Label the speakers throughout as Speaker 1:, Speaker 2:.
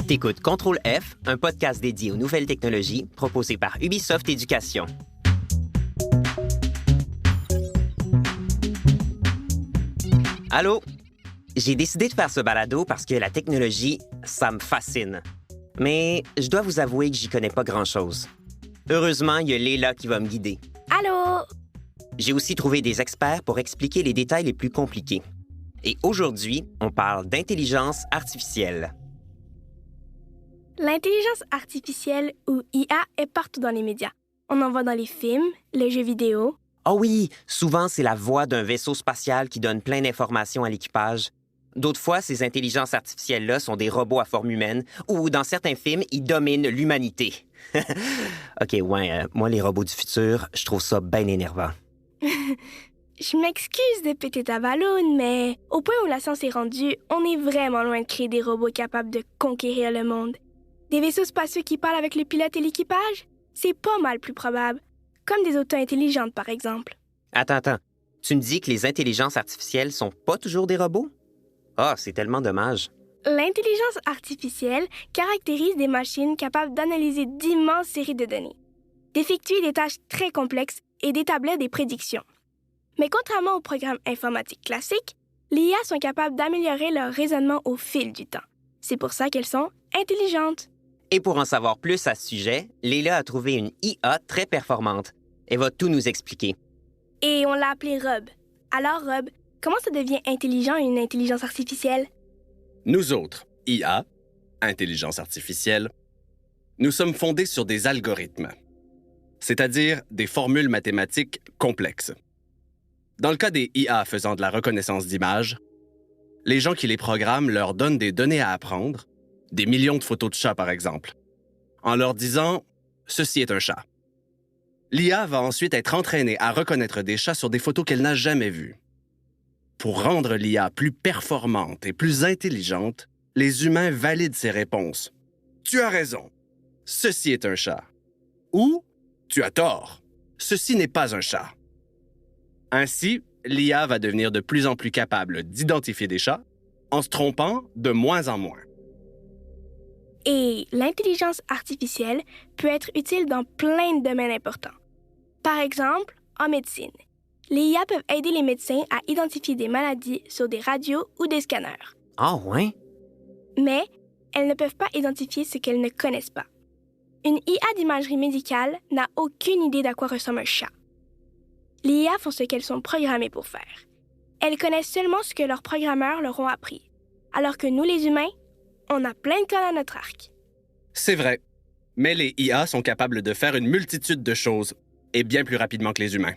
Speaker 1: T'écoutes Contrôle F, un podcast dédié aux nouvelles technologies proposé par Ubisoft Éducation. Allô? J'ai décidé de faire ce balado parce que la technologie, ça me fascine. Mais je dois vous avouer que j'y connais pas grand-chose. Heureusement, il y a Léla qui va me guider.
Speaker 2: Allô?
Speaker 1: J'ai aussi trouvé des experts pour expliquer les détails les plus compliqués. Et aujourd'hui, on parle d'intelligence artificielle.
Speaker 2: L'intelligence artificielle, ou IA, est partout dans les médias. On en voit dans les films, les jeux vidéo.
Speaker 1: Oh oui, souvent c'est la voix d'un vaisseau spatial qui donne plein d'informations à l'équipage. D'autres fois, ces intelligences artificielles-là sont des robots à forme humaine ou, dans certains films, ils dominent l'humanité. OK, moi, les robots du futur, je trouve ça bien énervant.
Speaker 2: Je m'excuse de péter ta balloune, mais au point où la science est rendue, on est vraiment loin de créer des robots capables de conquérir le monde. Des vaisseaux spatiaux qui parlent avec le pilote et l'équipage, c'est pas mal plus probable. Comme des autos intelligentes, par exemple.
Speaker 1: Attends. Tu me dis que les intelligences artificielles sont pas toujours des robots? Ah, c'est tellement dommage.
Speaker 2: L'intelligence artificielle caractérise des machines capables d'analyser d'immenses séries de données, d'effectuer des tâches très complexes et d'établir des prédictions. Mais contrairement aux programmes informatiques classiques, les IA sont capables d'améliorer leur raisonnement au fil du temps. C'est pour ça qu'elles sont intelligentes.
Speaker 1: Et pour en savoir plus à ce sujet, Léla a trouvé une IA très performante. Elle va tout nous expliquer.
Speaker 2: Et on l'a appelée Rob. Alors, Rob, comment ça devient intelligent une intelligence artificielle?
Speaker 3: Nous autres, IA, intelligence artificielle, nous sommes fondés sur des algorithmes, c'est-à-dire des formules mathématiques complexes. Dans le cas des IA faisant de la reconnaissance d'images, les gens qui les programment leur donnent des données à apprendre, des millions de photos de chats par exemple, en leur disant « ceci est un chat ». L'IA va ensuite être entraînée à reconnaître des chats sur des photos qu'elle n'a jamais vues. Pour rendre l'IA plus performante et plus intelligente, les humains valident ses réponses. « Tu as raison, ceci est un chat » ou « Tu as tort, ceci n'est pas un chat ». Ainsi, l'IA va devenir de plus en plus capable d'identifier des chats en se trompant de moins en moins.
Speaker 2: Et l'intelligence artificielle peut être utile dans plein de domaines importants. Par exemple, en médecine, les IA peuvent aider les médecins à identifier des maladies sur des radios ou des scanners.
Speaker 1: Ah ouais?
Speaker 2: Mais elles ne peuvent pas identifier ce qu'elles ne connaissent pas. Une IA d'imagerie médicale n'a aucune idée d'à quoi ressemble un chat. Les IA font ce qu'elles sont programmées pour faire. Elles connaissent seulement ce que leurs programmeurs leur ont appris, alors que nous, les humains, on a plein de codes à notre arc.
Speaker 3: C'est vrai, mais les IA sont capables de faire une multitude de choses, et bien plus rapidement que les humains.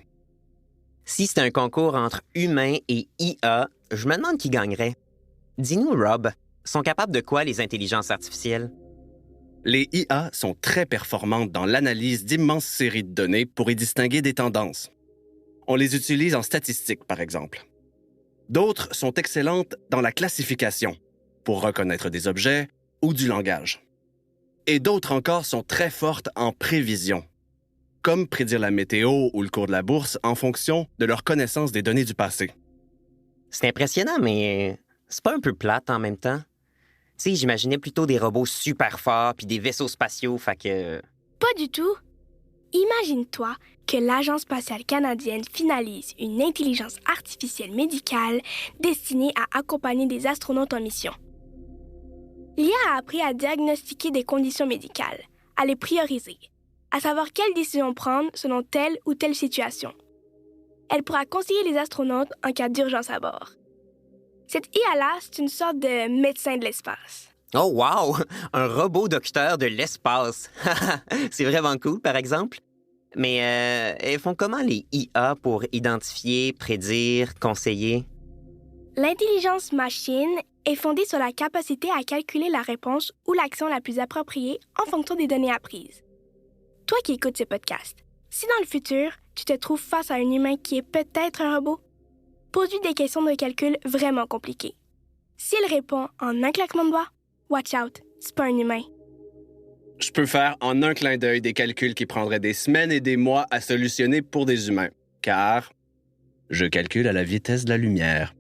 Speaker 1: Si c'est un concours entre humains et IA, je me demande qui gagnerait. Dis-nous, Rob, sont capables de quoi les intelligences artificielles?
Speaker 3: Les IA sont très performantes dans l'analyse d'immenses séries de données pour y distinguer des tendances. On les utilise en statistique, par exemple. D'autres sont excellentes dans la classification, pour reconnaître des objets ou du langage. Et d'autres encore sont très fortes en prévision, comme prédire la météo ou le cours de la bourse en fonction de leur connaissance des données du passé.
Speaker 1: C'est impressionnant, mais c'est pas un peu plate en même temps? Tu sais, j'imaginais plutôt des robots super forts puis des vaisseaux spatiaux, fait que...
Speaker 2: Pas du tout. Imagine-toi que l'Agence spatiale canadienne finalise une intelligence artificielle médicale destinée à accompagner des astronautes en mission. L'IA a appris à diagnostiquer des conditions médicales, à les prioriser, à savoir quelles décisions prendre selon telle ou telle situation. Elle pourra conseiller les astronautes en cas d'urgence à bord. Cette IA-là, c'est une sorte de médecin de l'espace.
Speaker 1: Oh wow! Un robot docteur de l'espace! C'est vraiment cool, par exemple. Mais elles font comment les IA pour identifier, prédire, conseiller?
Speaker 2: L'intelligence machine est fondée sur la capacité à calculer la réponse ou l'action la plus appropriée en fonction des données apprises. Toi qui écoutes ce podcast, si dans le futur, tu te trouves face à un humain qui est peut-être un robot, pose-lui des questions de calcul vraiment compliquées. S'il répond en un claquement de doigts, watch out, c'est pas un humain.
Speaker 3: Je peux faire en un clin d'œil des calculs qui prendraient des semaines et des mois à solutionner pour des humains, car je calcule à la vitesse de la lumière.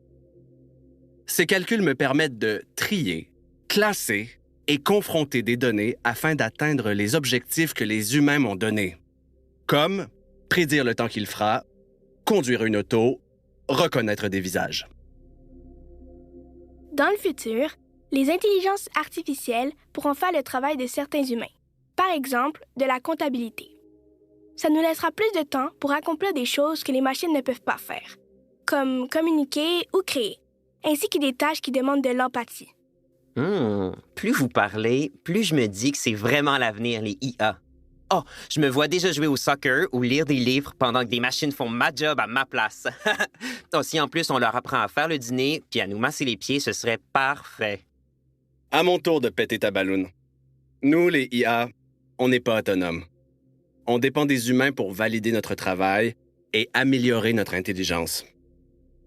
Speaker 3: Ces calculs me permettent de trier, classer et confronter des données afin d'atteindre les objectifs que les humains m'ont donnés, comme prédire le temps qu'il fera, conduire une auto, reconnaître des visages.
Speaker 2: Dans le futur, les intelligences artificielles pourront faire le travail de certains humains, par exemple de la comptabilité. Ça nous laissera plus de temps pour accomplir des choses que les machines ne peuvent pas faire, comme communiquer ou créer, ainsi que des tâches qui demandent de l'empathie.
Speaker 1: Plus vous parlez, plus je me dis que c'est vraiment l'avenir, les IA. Oh, je me vois déjà jouer au soccer ou lire des livres pendant que des machines font ma job à ma place. Oh, si en plus on leur apprend à faire le dîner puis à nous masser les pieds, ce serait parfait.
Speaker 3: À mon tour de péter ta balloune. Nous, les IA, on n'est pas autonomes. On dépend des humains pour valider notre travail et améliorer notre intelligence.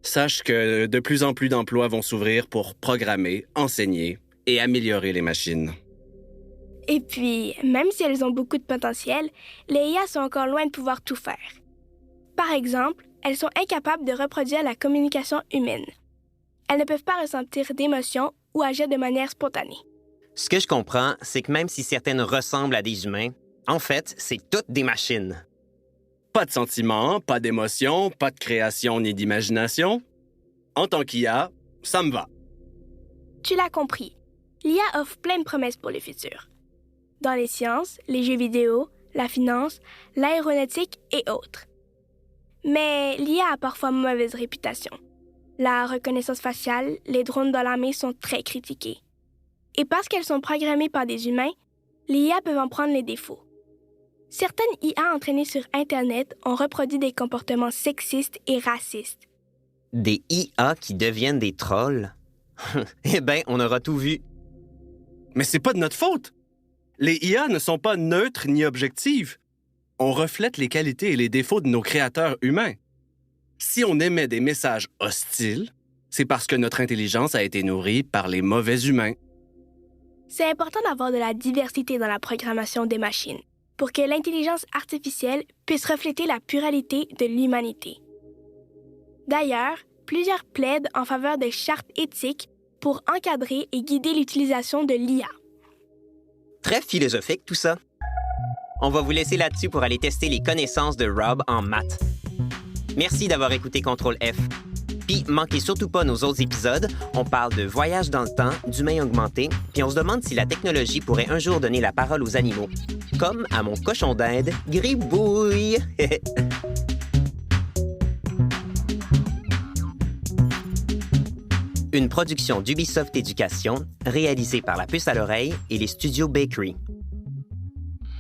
Speaker 3: Sache que de plus en plus d'emplois vont s'ouvrir pour programmer, enseigner et améliorer les machines.
Speaker 2: Et puis, même si elles ont beaucoup de potentiel, les IA sont encore loin de pouvoir tout faire. Par exemple, elles sont incapables de reproduire la communication humaine. Elles ne peuvent pas ressentir d'émotions ou agir de manière spontanée.
Speaker 1: Ce que je comprends, c'est que même si certaines ressemblent à des humains, en fait, c'est toutes des machines.
Speaker 3: Pas de sentiments, pas d'émotions, pas de création ni d'imagination. En tant qu'IA, ça me va.
Speaker 2: Tu l'as compris, l'IA offre plein de promesses pour le futur. Dans les sciences, les jeux vidéo, la finance, l'aéronautique et autres. Mais l'IA a parfois mauvaise réputation. La reconnaissance faciale, les drones dans l'armée sont très critiqués. Et parce qu'elles sont programmées par des humains, les IA peuvent en prendre les défauts. Certaines IA entraînées sur Internet ont reproduit des comportements sexistes et racistes.
Speaker 1: Des IA qui deviennent des trolls? Eh bien, on aura tout vu.
Speaker 3: Mais c'est pas de notre faute. Les IA ne sont pas neutres ni objectives. On reflète les qualités et les défauts de nos créateurs humains. Si on émet des messages hostiles, c'est parce que notre intelligence a été nourrie par les mauvais humains.
Speaker 2: C'est important d'avoir de la diversité dans la programmation des machines pour que l'intelligence artificielle puisse refléter la pluralité de l'humanité. D'ailleurs, plusieurs plaident en faveur de chartes éthiques pour encadrer et guider l'utilisation de l'IA.
Speaker 1: Très philosophique, tout ça. On va vous laisser là-dessus pour aller tester les connaissances de Rob en maths. Merci d'avoir écouté Contrôle F. Puis, manquez surtout pas nos autres épisodes. On parle de voyage dans le temps, d'humains augmentés, puis on se demande si la technologie pourrait un jour donner la parole aux animaux. Comme à mon cochon d'Inde, Gribouille. Une production d'Ubisoft Éducation, réalisée par La Puce à l'oreille et les studios Bakery.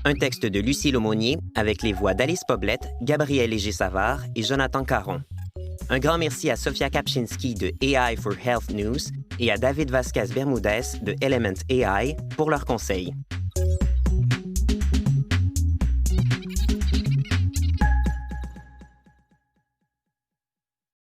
Speaker 1: Un texte de Lucie Laumonier avec les voix d'Alice Poblette, Gabriel Léger-Savard et Jonathan Caron. Un grand merci à Sofia Kapczynski de AI for Health News et à David Vasquez Bermudez de Element AI pour leurs conseils.